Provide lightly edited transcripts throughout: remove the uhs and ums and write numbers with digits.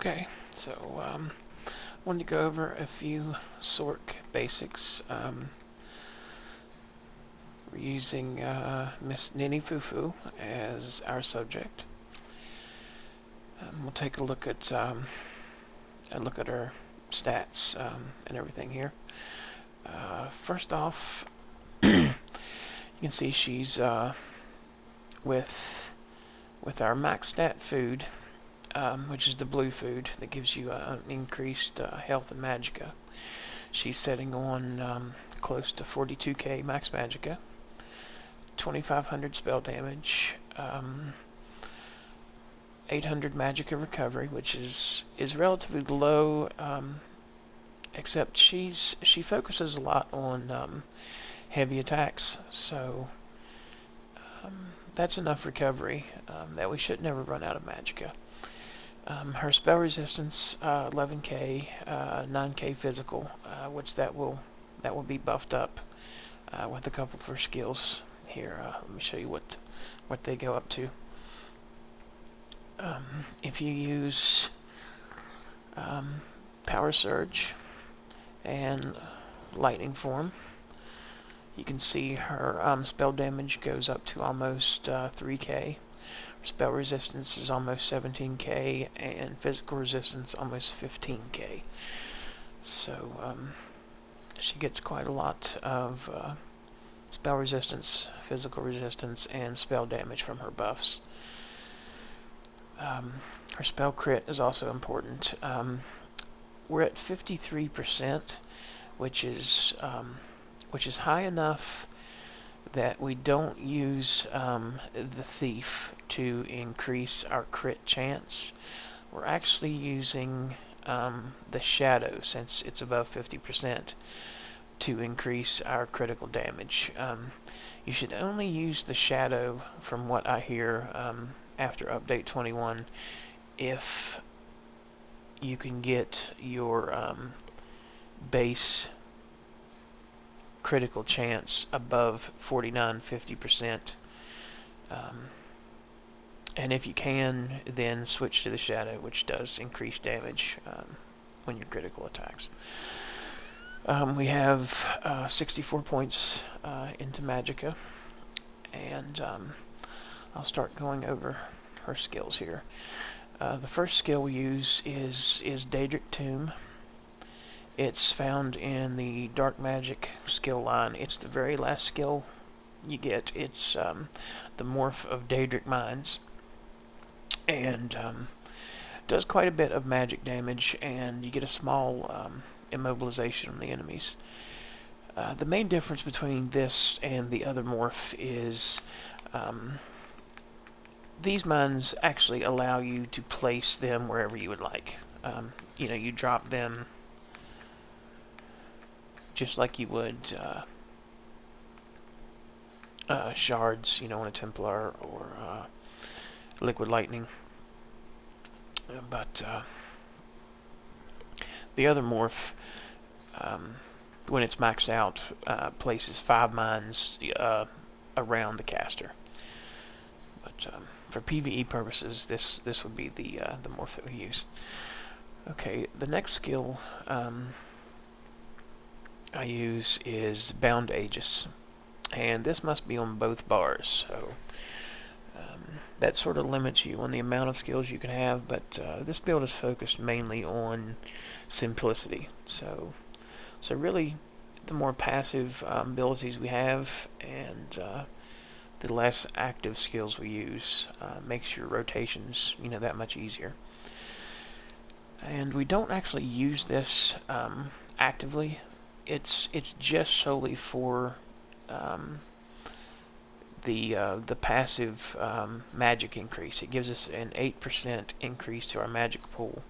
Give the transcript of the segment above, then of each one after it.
Okay, so wanted to go over a few Sorcerer Basics. We're using Miss Ninny Fufu as our subject. We'll take a look at her stats and everything here. First off, you can see she's with our max stat food, which is the blue food that gives you increased health and magicka. She's setting on close to 42k max magicka, 2500 spell damage, 800 magicka recovery, which is relatively low, except she focuses a lot on heavy attacks, so that's enough recovery that we should never run out of magicka. Her spell resistance, 11k, 9k physical, which that will be buffed up with a couple of her skills here. Let me show you what they go up to. If you use Power Surge and Lightning Form, you can see her spell damage goes up to almost 3k. Spell resistance is almost 17k, and physical resistance almost 15k. So she gets quite a lot of spell resistance, physical resistance, and spell damage from her buffs. Her spell crit is also important. We're at 53%, which is high enough that we don't use the Thief to increase our crit chance. We're actually using the Shadow, since it's above 50%, to increase our critical damage. You should only use the Shadow, from what I hear, after update 21, if you can get your base critical chance above 49-50%, and if you can, then switch to the Shadow, which does increase damage when you're critical attacks. We have 64 points into magicka, and I'll start going over her skills here. The first skill we use is Daedric Tomb. It's found in the Dark Magic skill line. It's the very last skill you get. It's the morph of Daedric Mines, and does quite a bit of magic damage, and you get a small immobilization on the enemies. The main difference between this and the other morph is these mines actually allow you to place them wherever you would like. You drop them just like you would shards, on a Templar or Liquid Lightning. But the other morph, when it's maxed out, places 5 mines around the caster. But for PvE purposes, this would be the morph that we use. Okay, the next skill I use is Bound Aegis, and this must be on both bars, so that sort of limits you on the amount of skills you can have, but this build is focused mainly on simplicity, so really the more passive abilities we have and the less active skills we use makes your rotations that much easier. And we don't actually use this actively. It's just solely for the passive magic increase. It gives us an 8% increase to our magic pool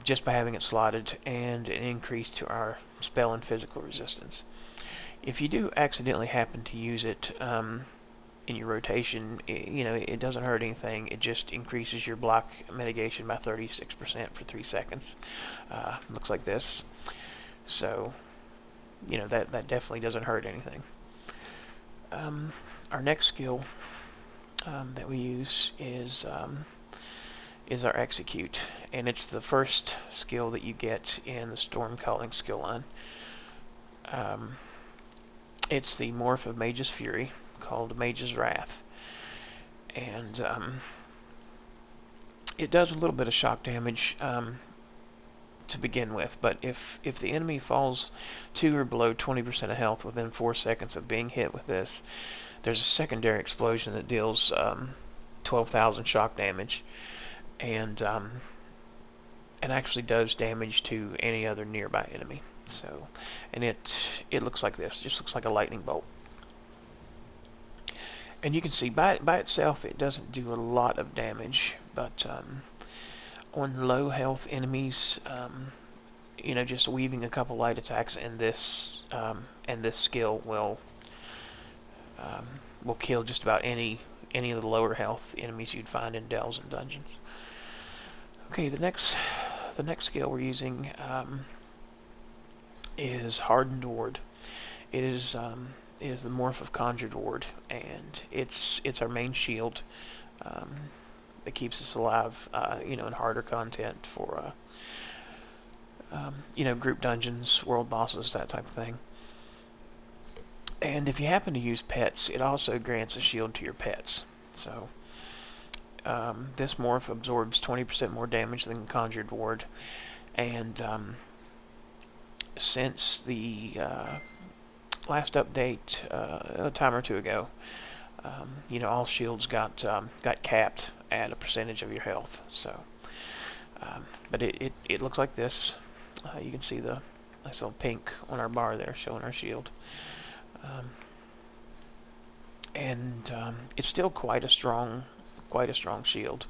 just by having it slotted, and an increase to our spell and physical resistance. If you do accidentally happen to use it in your rotation, it doesn't hurt anything. It just increases your block mitigation by 36% for 3 seconds. Looks like this. So, that definitely doesn't hurt anything. Our next skill that we use is is our Execute, and it's the first skill that you get in the Storm Calling skill line. It's the morph of Mage's Fury, called Mage's Wrath, and it does a little bit of shock damage to begin with, but if the enemy falls to or below 20% of health within 4 seconds of being hit with this, there's a secondary explosion that deals 12,000 shock damage, and actually does damage to any other nearby enemy. So, and it looks like this. It just looks like a lightning bolt. And you can see by itself it doesn't do a lot of damage, but on low health enemies, you know, just weaving a couple light attacks and this skill will kill just about any of the lower health enemies you'd find in dells and dungeons. Okay, the next skill we're using is Hardened Ward. It is the morph of Conjured Ward, and it's our main shield that keeps us alive, you know, in harder content for you know, group dungeons, world bosses, that type of thing. And if you happen to use pets, it also grants a shield to your pets. So this morph absorbs 20% more damage than Conjured Ward, and since the last update a time or two ago, you know, all shields got capped at a percentage of your health. So, but it looks like this. You can see the nice little pink on our bar there, showing our shield, and it's still quite a strong shield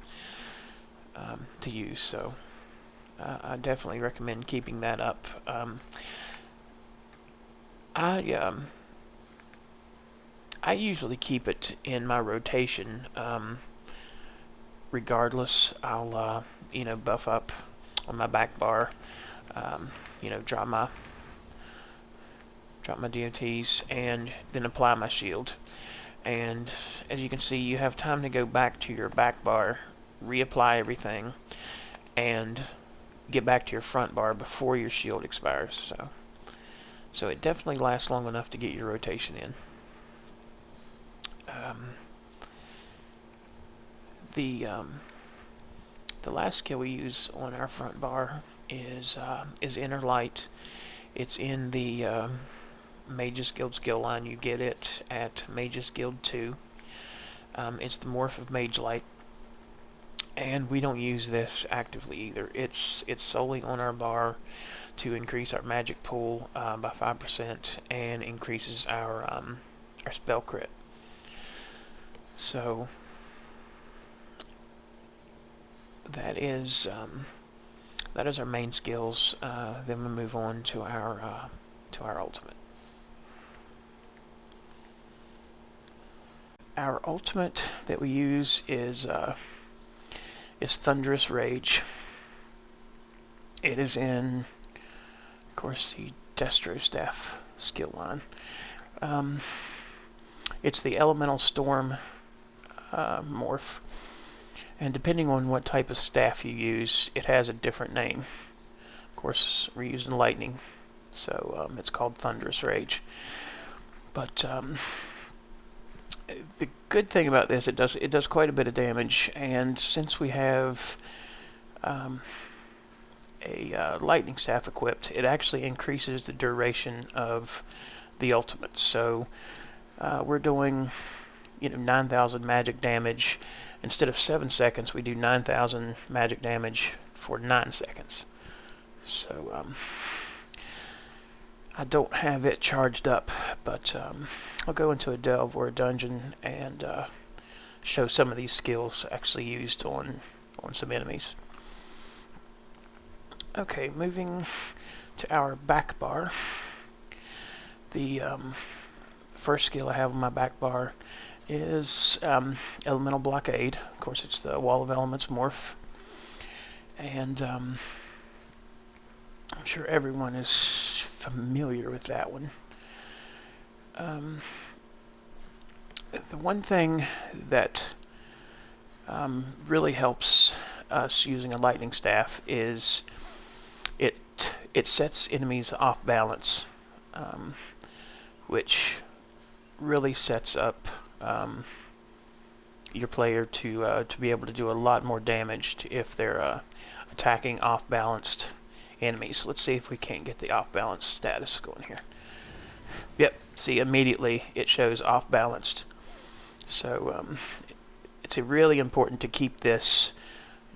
to use. So, I definitely recommend keeping that up. I usually keep it in my rotation. Regardless, I'll you know, buff up on my back bar. You know, drop my DOTs and then apply my shield. And as you can see, you have time to go back to your back bar, reapply everything, and get back to your front bar before your shield expires. So it definitely lasts long enough to get your rotation in. The last skill we use on our front bar is Inner Light. It's in the Mage's Guild skill line. You get it at Mage's Guild 2. It's the morph of Mage Light, and we don't use this actively either. It's solely on our bar to increase our magic pool by 5% and increases our spell crit. So that is our main skills. Then we move on to our ultimate. Our ultimate that we use is Thunderous Rage. It is in, of course, the Destro Staff skill line. It's the Elemental Storm morph, and depending on what type of staff you use, it has a different name. Of course, we're using lightning, so it's called Thunderous Rage. But the good thing about this, it does quite a bit of damage, and since we have a lightning staff equipped, it actually increases the duration of the ultimate. So we're doing, you know, 9,000 magic damage. Instead of 7 seconds, we do 9,000 magic damage for 9 seconds. So I don't have it charged up, but I'll go into a delve or a dungeon and show some of these skills actually used on some enemies. Okay, moving to our back bar. The first skill I have on my back bar is Elemental Blockade. Of course, it's the Wall of Elements morph, and I'm sure everyone is familiar with that one. The one thing that really helps us using a lightning staff is it sets enemies off balance, which really sets up your player to be able to do a lot more damage if they're attacking off-balanced enemies. Let's see if we can't get the off-balance status going here. Yep, see, immediately it shows off-balanced. So it's really important to keep this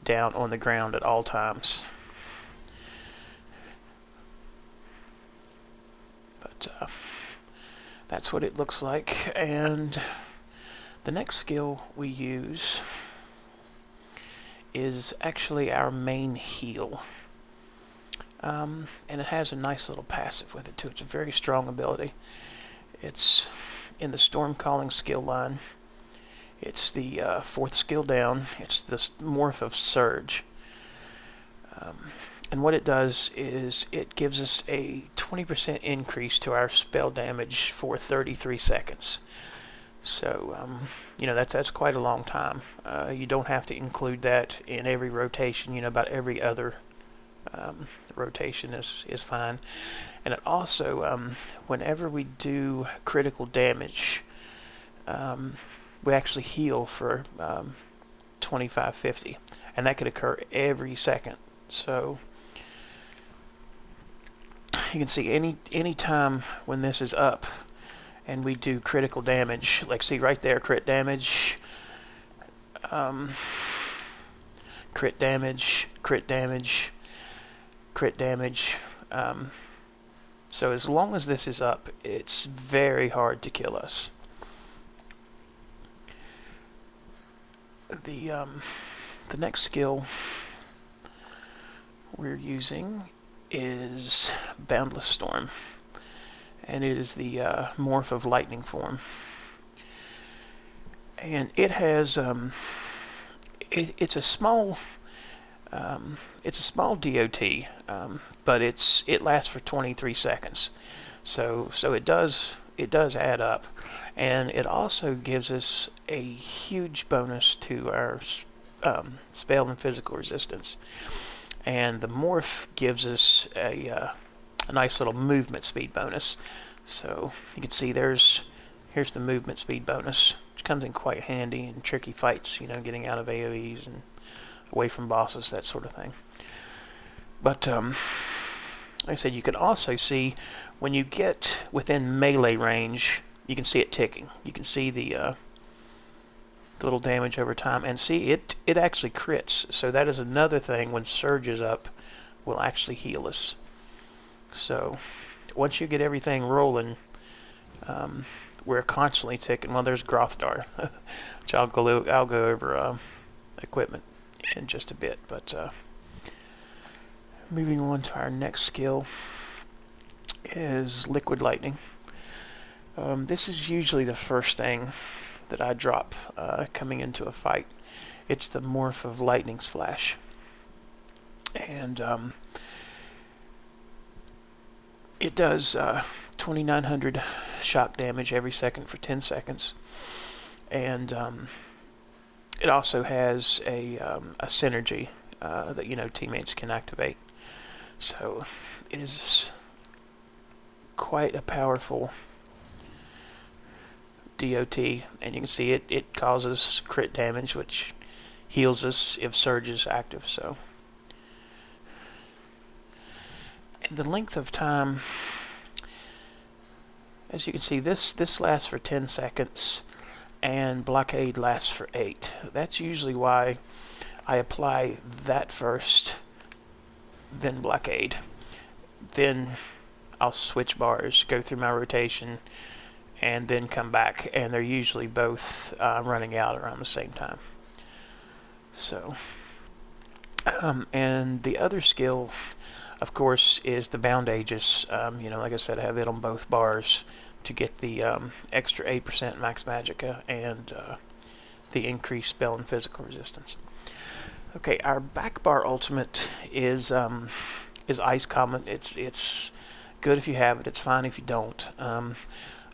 down on the ground at all times. But that's what it looks like. And the next skill we use is actually our main heal. And it has a nice little passive with it too. It's a very strong ability. It's in the Storm Calling skill line. It's the 4th skill down. It's the morph of Surge. And what it does is it gives us a 20% increase to our spell damage for 33 seconds. So, you know, that's quite a long time. You don't have to include that in every rotation. You know, about every other rotation is fine. And it also, whenever we do critical damage, we actually heal for 25-50, and that could occur every second. So you can see any time when this is up and we do critical damage, like see right there, crit damage, crit damage, crit damage, crit damage. So as long as this is up, it's very hard to kill us. The next skill we're using is Boundless Storm, and it is the morph of lightning form. And it has it's a small DOT, but it lasts for 23 seconds. So it does add up, and it also gives us a huge bonus to our spell and physical resistance. And the morph gives us a nice little movement speed bonus. So you can see here's the movement speed bonus, which comes in quite handy in tricky fights, you know, getting out of AoEs and away from bosses, that sort of thing. But like I said, you can also see when you get within melee range, you can see it ticking. You can see the little damage over time, and see it actually crits. So that is another thing, when Surge is up, will actually heal us. So once you get everything rolling, we're constantly ticking. Well, there's Grothdar, which I'll go over equipment in just a bit. But moving on to our next skill is Liquid Lightning. This is usually the first thing that I drop coming into a fight. It's the morph of Lightning's Flash. And it does 2,900 shock damage every second for 10 seconds. And it also has a synergy that, you know, teammates can activate. So it is quite a powerful DOT, and you can see it causes crit damage, which heals us if Surge is active. So, and the length of time, as you can see, this lasts for 10 seconds, and Blockade lasts for 8. That's usually why I apply that first, then Blockade. Then I'll switch bars, go through my rotation, and then come back, and they're usually both running out around the same time. So, and the other skill, of course, is the Bound Aegis. You know, like I said, I have it on both bars to get the extra 8% max magicka and the increased spell and physical resistance. Okay, our back bar ultimate is Ice Comet. It's good if you have it. It's fine if you don't.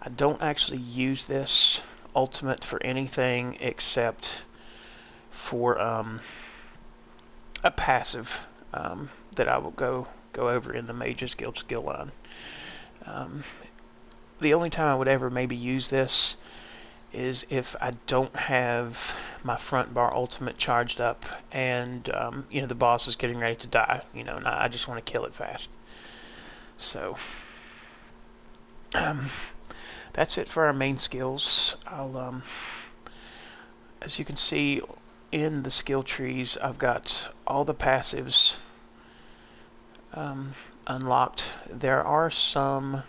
I don't actually use this ultimate for anything except for a passive that I will go over in the Mage's Guild skill line. The only time I would ever maybe use this is if I don't have my front bar ultimate charged up and you know, the boss is getting ready to die, you know, and I just want to kill it fast. So that's it for our main skills. I'll as you can see in the skill trees, I've got all the passives unlocked. There are some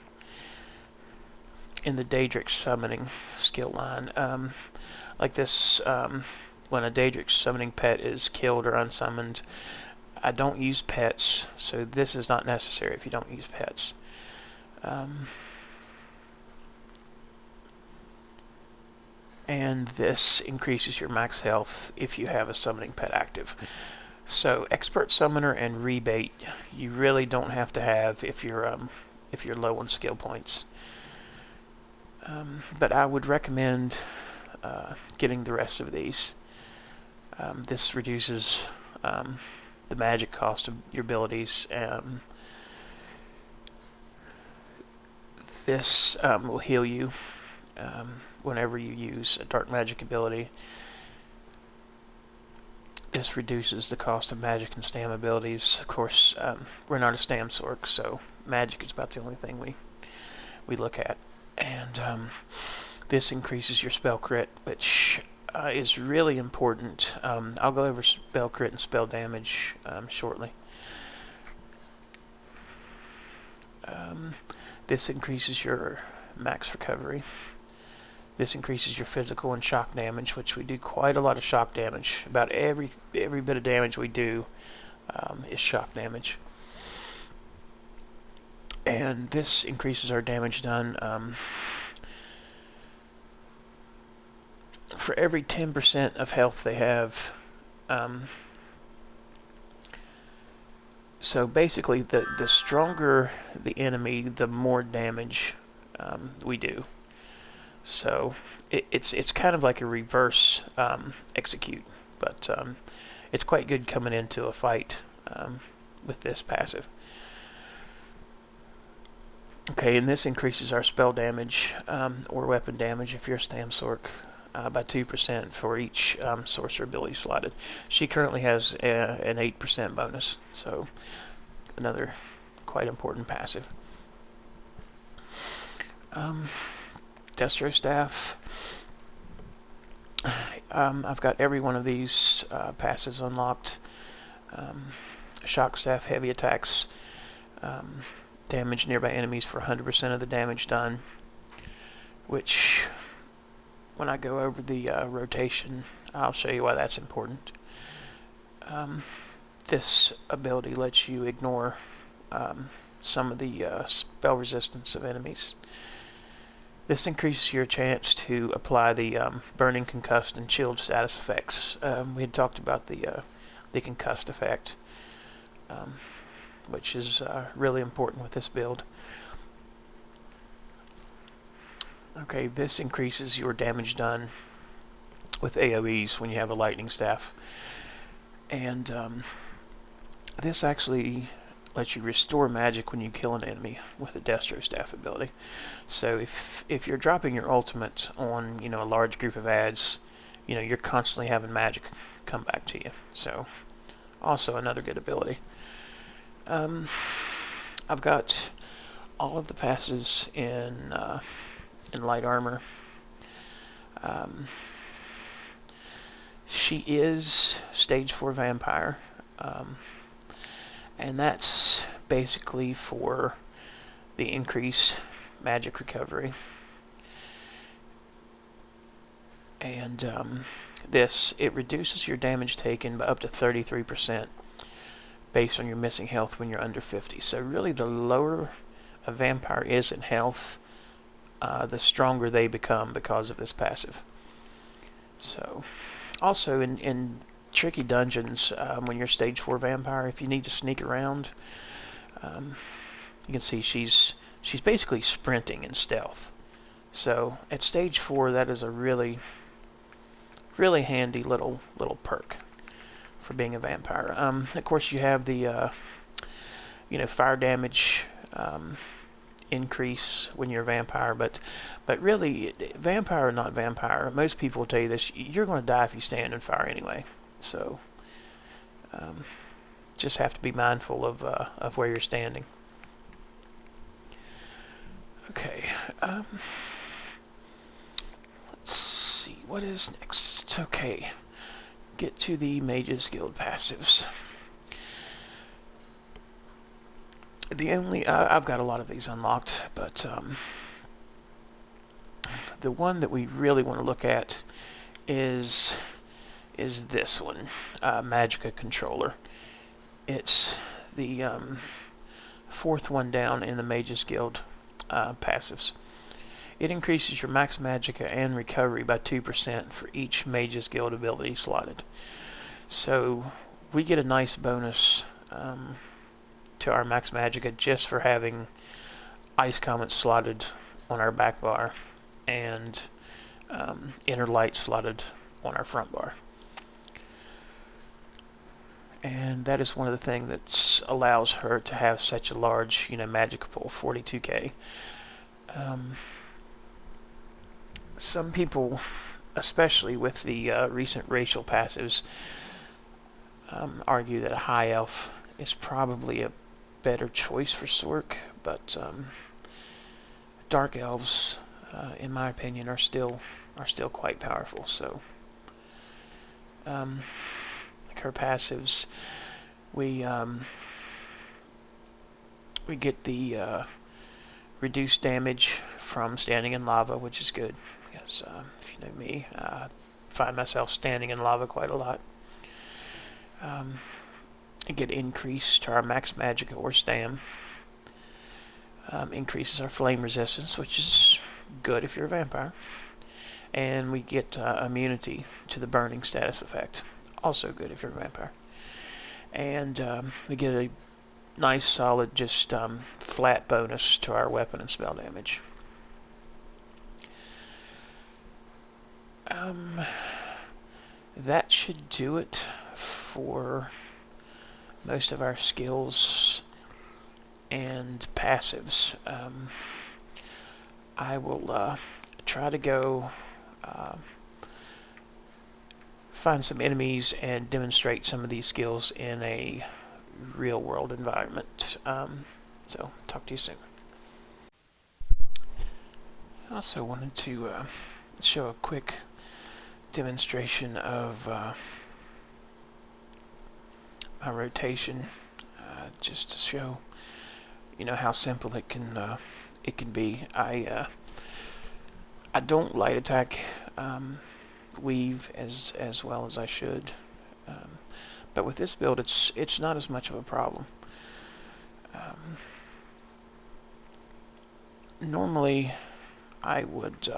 in the Daedric summoning skill line, like this, when a Daedric summoning pet is killed or unsummoned. I don't use pets, so this is not necessary if you don't use pets. And this increases your max health if you have a summoning pet active. So expert summoner and rebate you really don't have to have if you're low on skill points. But I would recommend getting the rest of these. This reduces the magic cost of your abilities. This will heal you whenever you use a dark magic ability. This reduces the cost of magic and stam abilities. Of course, we're not a stam sorc, so magic is about the only thing we look at. And this increases your spell crit, which is really important. I'll go over spell crit and spell damage shortly. This increases your max recovery. This increases your physical and shock damage, which we do quite a lot of shock damage. About every bit of damage we do is shock damage. And this increases our damage done. For every 10% of health they have. So basically, the stronger the enemy, the more damage we do. So it's kind of like a reverse execute, but it's quite good coming into a fight with this passive. Okay, and this increases our spell damage or weapon damage if you're a Stam Sorc by 2% for each sorcerer ability slotted. She currently has an 8% bonus, so another quite important passive. Destro Staff. I've got every one of these passives unlocked. Shock Staff, heavy attacks, damage nearby enemies for 100% of the damage done, which when I go over the rotation, I'll show you why that's important. This ability lets you ignore some of the spell resistance of enemies. This increases your chance to apply the burning, concussed, and chilled status effects. We had talked about the concussed effect, which is really important with this build. Okay, this increases your damage done with AoEs when you have a lightning staff. And this actually lets you restore magic when you kill an enemy with a Destro Staff ability. So if you're dropping your ultimate on, you know, a large group of adds, you know, you're constantly having magic come back to you. So also another good ability. I've got all of the passes in light armor. She is stage 4 vampire, and that's basically for the increased magic recovery. And it reduces your damage taken by up to 33% based on your missing health when you're under 50. So really, the lower a vampire is in health, the stronger they become because of this passive. So also in tricky dungeons, when you're stage 4 vampire, if you need to sneak around, you can see she's basically sprinting in stealth. So at stage 4, that is a really handy little perk for being a vampire. Of course, you have the fire damage increase when you're a vampire, but really, vampire or not vampire, most people will tell you this: you're going to die if you stand in fire anyway. So just have to be mindful of where you're standing. Okay. Let's see what is next. Okay. Get to the Mages Guild passives. I've got a lot of these unlocked, but the one that we really want to look at is this one, Magicka Controller. It's the fourth one down in the Mages Guild passives. It increases your max magicka and recovery by 2% for each Mages Guild ability slotted. So we get a nice bonus to our max magicka just for having Ice Comet slotted on our back bar and Inner Light slotted on our front bar. And that is one of the things that allows her to have such a large, magicka pool, 42k. Some people, especially with the recent racial passives, argue that a high elf is probably a better choice for Sorc, but dark elves, in my opinion, are still quite powerful. So, like her passives, we get the reduced damage from standing in lava, which is good. Because if you know me, I find myself standing in lava quite a lot. We get increased to our max magicka or stam. Increases our flame resistance, which is good if you're a vampire. And we get immunity to the burning status effect, also good if you're a vampire. And we get a nice solid just flat bonus to our weapon and spell damage. That should do it for most of our skills and passives. I will try to go find some enemies and demonstrate some of these skills in a real world environment. So talk to you soon. I also wanted to show a quick demonstration of my rotation, just to show how simple it can be. I don't light attack weave as well as I should, but with this build it's not as much of a problem. Normally I would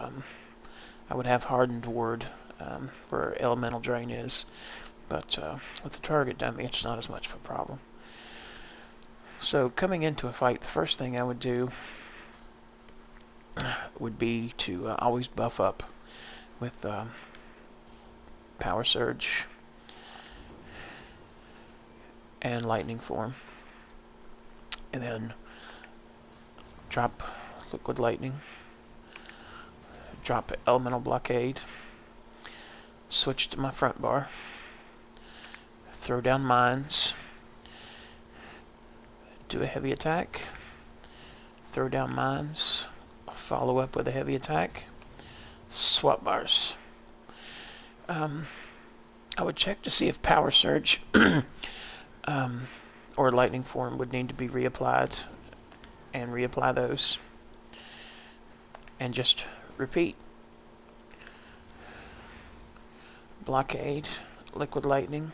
have hardened ward where elemental drain is, but with the target dummy it's not as much of a problem. So coming into a fight, the first thing I would do would be to always buff up with Power Surge and Lightning Form, and then drop Liquid Lightning, drop Elemental Blockade, switch to my front bar, throw down Mines, do a heavy attack, throw down Mines, follow up with a heavy attack, swap bars. I would check to see if Power Surge or Lightning Form would need to be reapplied, and reapply those, and just repeat. Blockade, Liquid Lightning,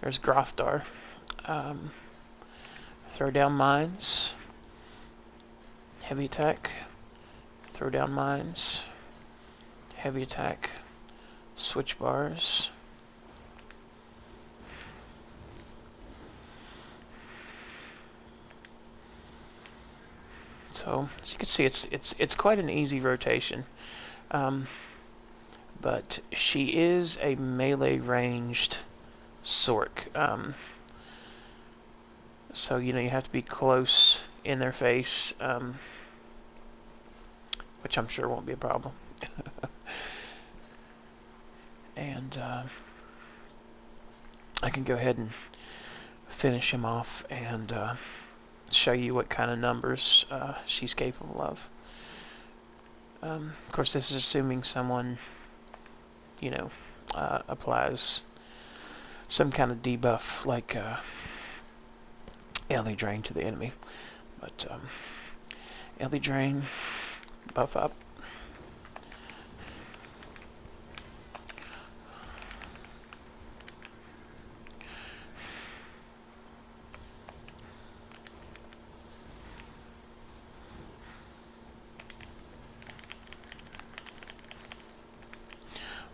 there's Grothdar, throw down Mines, heavy attack, throw down Mines, heavy attack, switch bars, so as you can see, it's quite an easy rotation, but she is a melee ranged Sorc. So, you know, you have to be close in their face, which I'm sure won't be a problem. And I can go ahead and finish him off and show you what kind of numbers she's capable of. Of course, this is assuming someone, you know, applies some kind of debuff like LE Drain to the enemy. But LE Drain, buff up.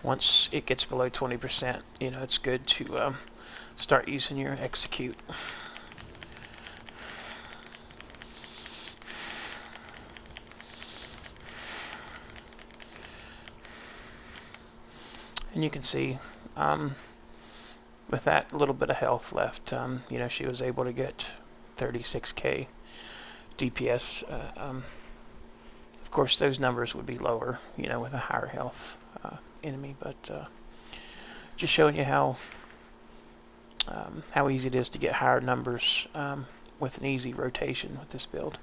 Once it gets below 20%, you know, it's good to start using your execute. And you can see, with that little bit of health left, you know, she was able to get 36k DPS. Of course, those numbers would be lower, you know, with a higher health enemy, but just showing you how easy it is to get higher numbers with an easy rotation with this build.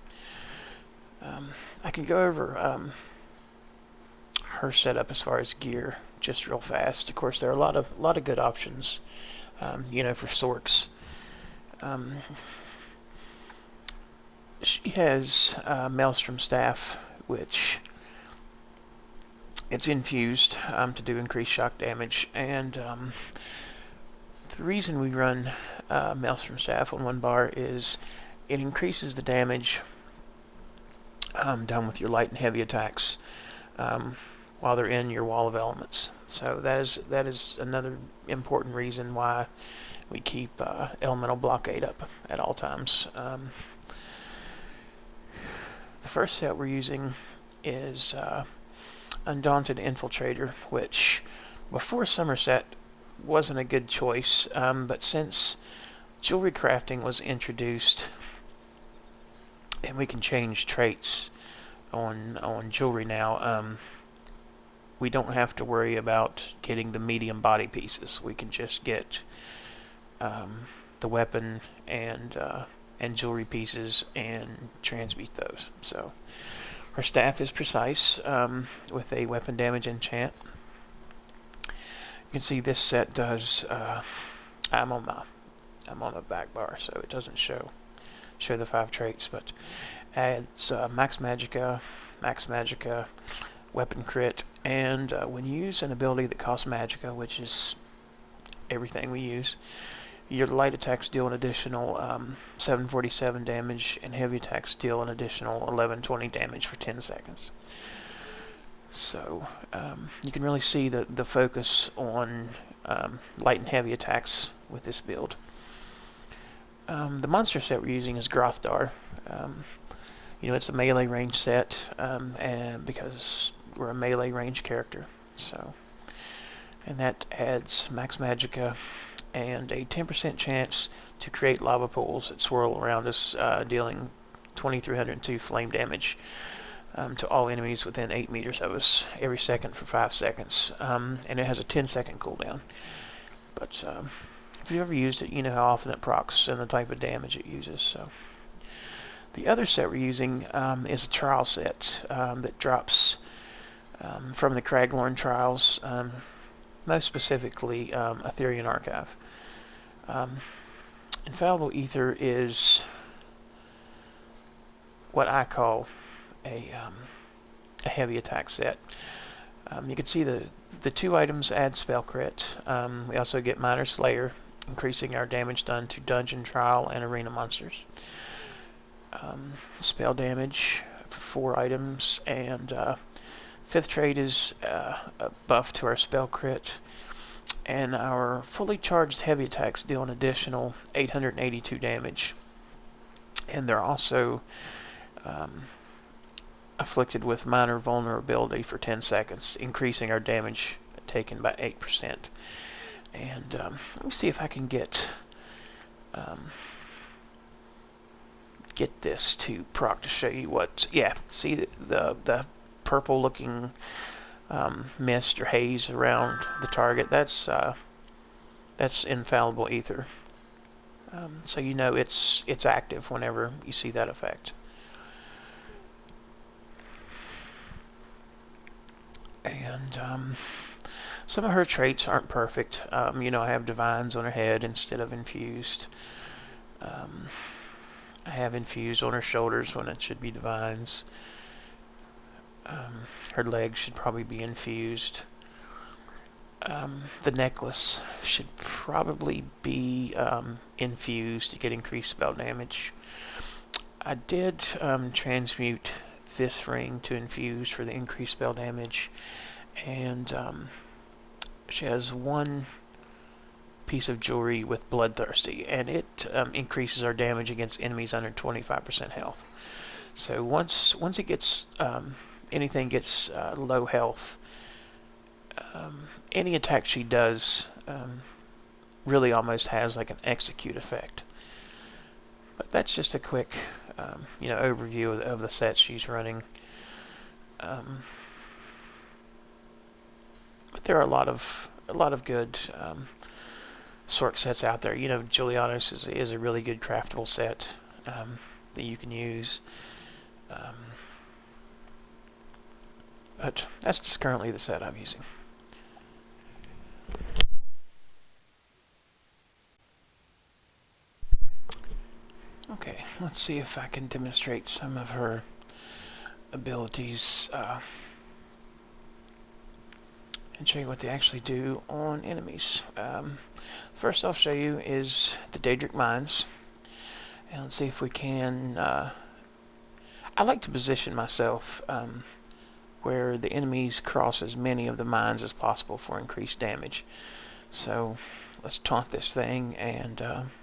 I can go over her setup as far as gear just real fast. Of course, there are a lot of good options, you know, for Sorcs. She has Maelstrom Staff, which it's infused to do increased shock damage, and the reason we run Maelstrom Staff on one bar is it increases the damage done with your light and heavy attacks while they're in your wall of elements. So that is another important reason why we keep elemental blockade up at all times. The first set we're using is Undaunted Infiltrator, which before Somerset wasn't a good choice, but since jewelry crafting was introduced and we can change traits on jewelry now, we don't have to worry about getting the medium body pieces. We can just get the weapon and jewelry pieces and transmute those. So her staff is precise with a weapon damage enchant. You can see this set does. I'm on the back bar, so it doesn't show the 5 traits, but adds max magicka, weapon crit, and when you use an ability that costs magicka, which is everything we use, your light attacks deal an additional 747 damage, and heavy attacks deal an additional 1120 damage for 10 seconds. So you can really see the focus on light and heavy attacks with this build. The monster set we're using is Grothdar. You know, it's a melee range set, and because we're a melee range character, so, and that adds max magicka and a 10% chance to create lava pools that swirl around us, dealing 2302 flame damage to all enemies within 8 meters of us every second for 5 seconds, and it has a 10-second cooldown. But if you've ever used it, you know how often it procs and the type of damage it uses. So the other set we're using is a trial set that drops from the Craglorn trials, most specifically Aetherian Archive. Infallible Ether is what I call a heavy attack set. You can see the 2 items add spell crit. We also get Minor Slayer, increasing our damage done to dungeon, trial, and arena monsters. Spell damage for 4 items, and 5th trait is a buff to our spell crit, and our fully charged heavy attacks deal an additional 882 damage, and they're also afflicted with minor vulnerability for 10 seconds, increasing our damage taken by 8%. And let me see if I can get this to proc to show you what. Yeah, see the purple looking mist or haze around the target. That's infallible ether. So you know it's active whenever you see that effect. And some of her traits aren't perfect. You know, I have divines on her head instead of infused. I have infused on her shoulders when it should be divines. Her legs should probably be infused. The necklace should probably be infused to get increased spell damage. I did transmute this ring to infused for the increased spell damage, and she has one piece of jewelry with Bloodthirsty, and it increases our damage against enemies under 25% health. So once it gets anything gets low health, any attack she does really almost has like an execute effect. But that's just a quick you know, overview of the set she's running. But there are a lot of good Sorc sets out there. You know, Julianos is a really good craftable set that you can use. But that's just currently the set I'm using. Okay, let's see if I can demonstrate some of her abilities and show you what they actually do on enemies. First I'll show you is the Daedric Mines, and let's see if we can. I like to position myself where the enemies cross as many of the mines as possible for increased damage. So let's taunt this thing and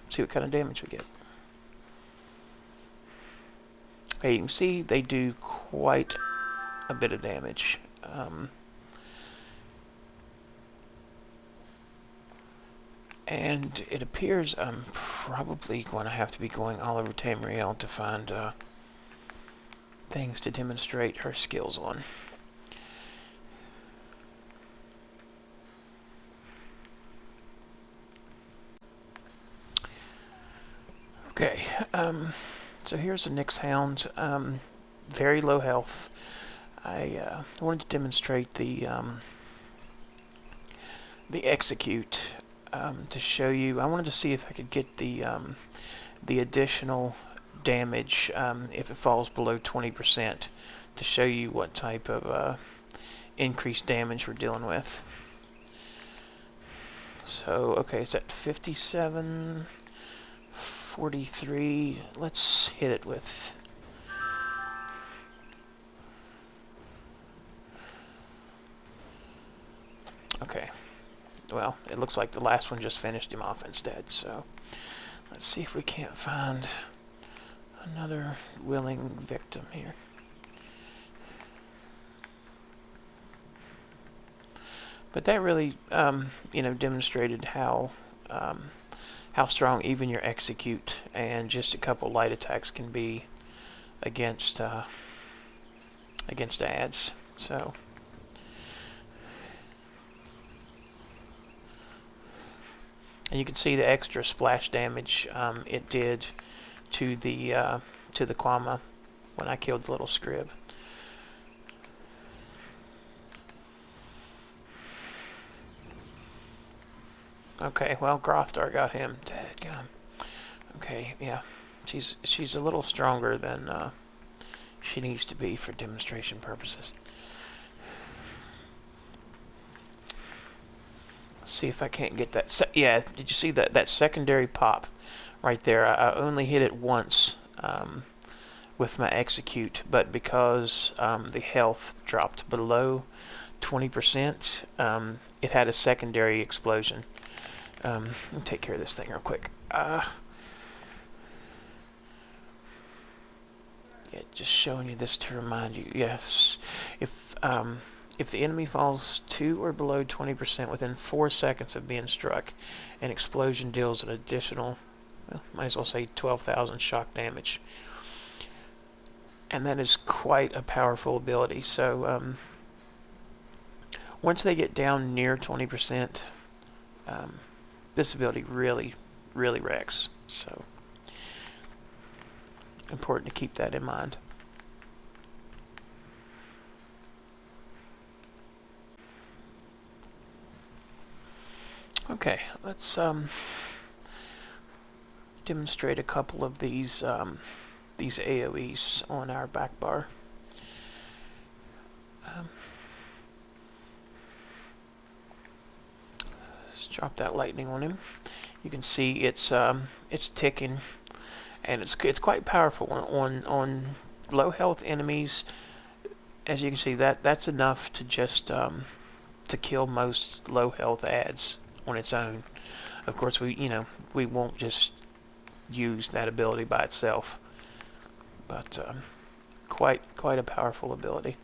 see what kind of damage we get. Okay, you can see they do quite a bit of damage. And it appears I'm probably going to have to be going all over Tamriel to find things to demonstrate her skills on. Okay, so here's a Nyx Hound, very low health. I wanted to demonstrate the execute to show you. I wanted to see if I could get the additional damage if it falls below 20% to show you what type of increased damage we're dealing with. So okay, it's at 57, 43. Let's hit it with. Okay. Well, it looks like the last one just finished him off instead, so let's see if we can't find another willing victim here. But that really, you know, demonstrated how strong even your execute and just a couple light attacks can be against ads. So. And you can see the extra splash damage it did to the Quama when I killed the little Scrib. Okay, well, Grothdar got him. Dadgum. Okay, yeah, she's a little stronger than she needs to be for demonstration purposes. See if I can't get that. Yeah, did you see that secondary pop right there? I only hit it once with my execute, but because the health dropped below 20%, it had a secondary explosion. Let me take care of this thing real quick. Yeah, just showing you this to remind you. Yes, if If the enemy falls to or below 20% within 4 seconds of being struck, an explosion deals an additional, well, might as well say 12,000 shock damage. And that is quite a powerful ability. So once they get down near 20%, this ability really wrecks. So important to keep that in mind. Okay, let's demonstrate a couple of these AoEs on our back bar. Let's drop that lightning on him. You can see it's ticking, and it's quite powerful on low health enemies. As you can see, that's enough to just to kill most low health adds on its own. Of course, we won't just use that ability by itself, but quite a powerful ability.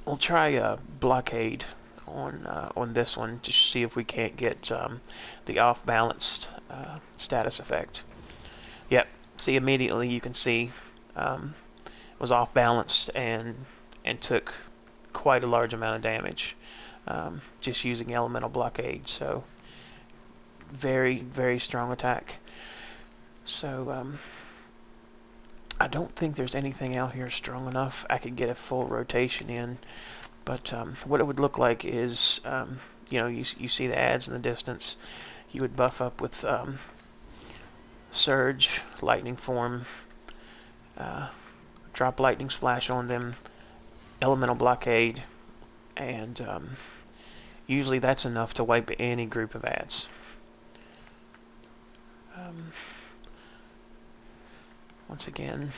We'll try a blockade on this one to see if we can't get the off balanced status effect. Yep. See, immediately you can see was off balanced and took quite a large amount of damage just using elemental blockade. So very strong attack. So I don't think there's anything out here strong enough I could get a full rotation in, but what it would look like is you see the adds in the distance. You would buff up with Surge, Lightning Form, drop Lightning Splash on them, Elemental Blockade, and usually that's enough to wipe any group of adds. Once again,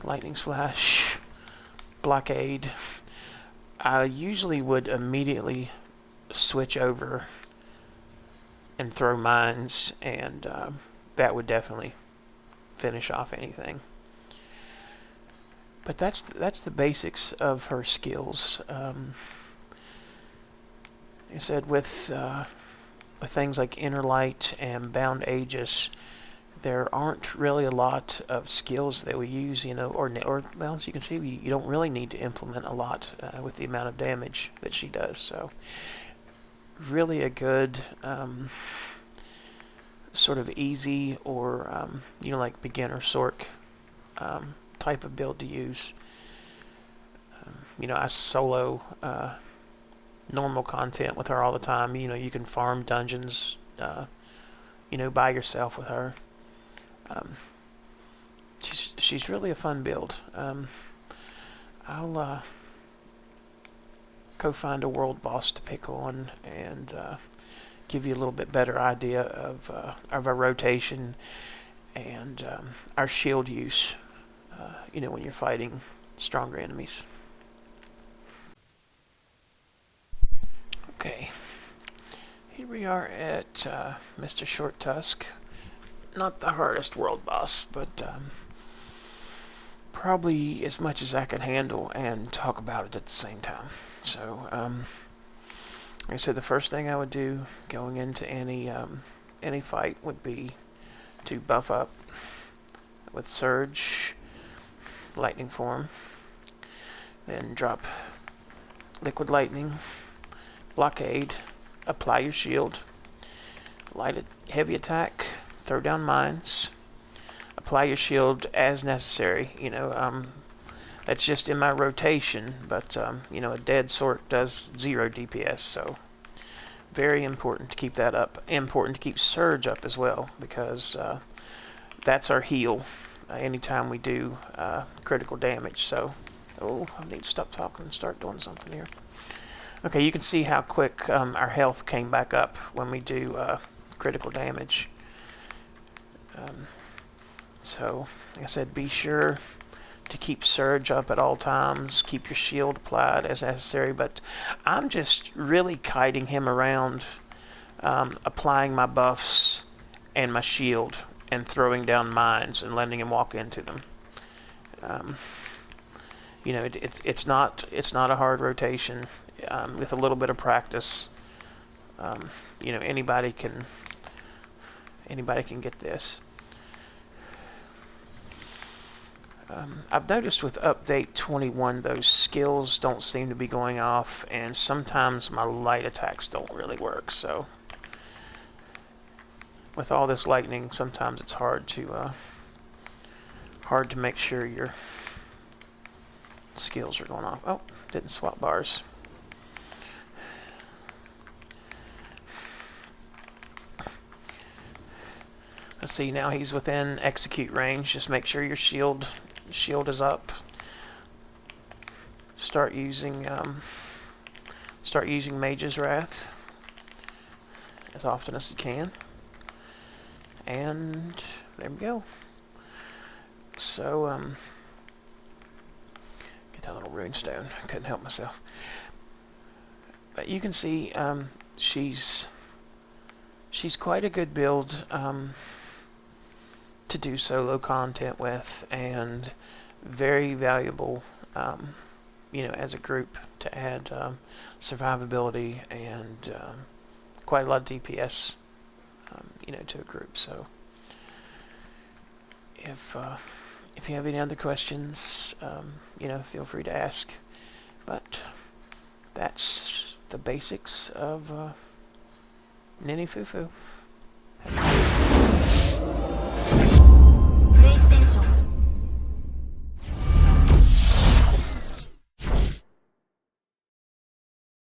Lightning Splash, Blockade. I usually would immediately switch over and throw mines, and that would definitely finish off anything. But that's the basics of her skills. I said with things like Inner Light and Bound Aegis, there aren't really a lot of skills that we use, or well, as you can see, you don't really need to implement a lot with the amount of damage that she does. So really a good sort of easy or like beginner Sorc type of build to use. I solo normal content with her all the time. You can farm dungeons by yourself with her. She's really a fun build. I'll go find a world boss to pick on and give you a little bit better idea of our rotation and our shield use when you're fighting stronger enemies. Okay, here we are at Mr. Short Tusk. Not the hardest world boss, but probably as much as I can handle and talk about it at the same time. So, like I said, the first thing I would do going into any fight would be to buff up with Surge, Lightning Form, then drop Liquid Lightning, Blockade, apply your shield, light a heavy attack, throw down mines, apply your shield as necessary. That's just in my rotation, but a dead Sorc does 0 DPS, so very important to keep that up. Important to keep Surge up as well, because that's our heal anytime we do critical damage. So, I need to stop talking and start doing something here. Okay, you can see how quick our health came back up when we do critical damage. So, like I said, be sure to keep Surge up at all times. Keep your shield applied as necessary. But I'm just really kiting him around, applying my buffs and my shield, and throwing down mines and letting him walk into them. You know, it's not a hard rotation. With a little bit of practice, you know, anybody can get this. I've noticed with update 21, those skills don't seem to be going off, and sometimes my light attacks don't really work. So with all this lightning, sometimes it's hard to make sure your skills are going off. Oh, didn't swap bars. Let's see, now he's within execute range. Just make sure your shield is up. Start using Mage's Wrath as often as you can. And there we go. So get that little runestone. I couldn't help myself. But you can see she's quite a good build to do solo content with, and very valuable, you know, as a group to add survivability and quite a lot of DPS, you know, to a group. So if you have any other questions, you know, feel free to ask. But that's the basics of Nini Fufu.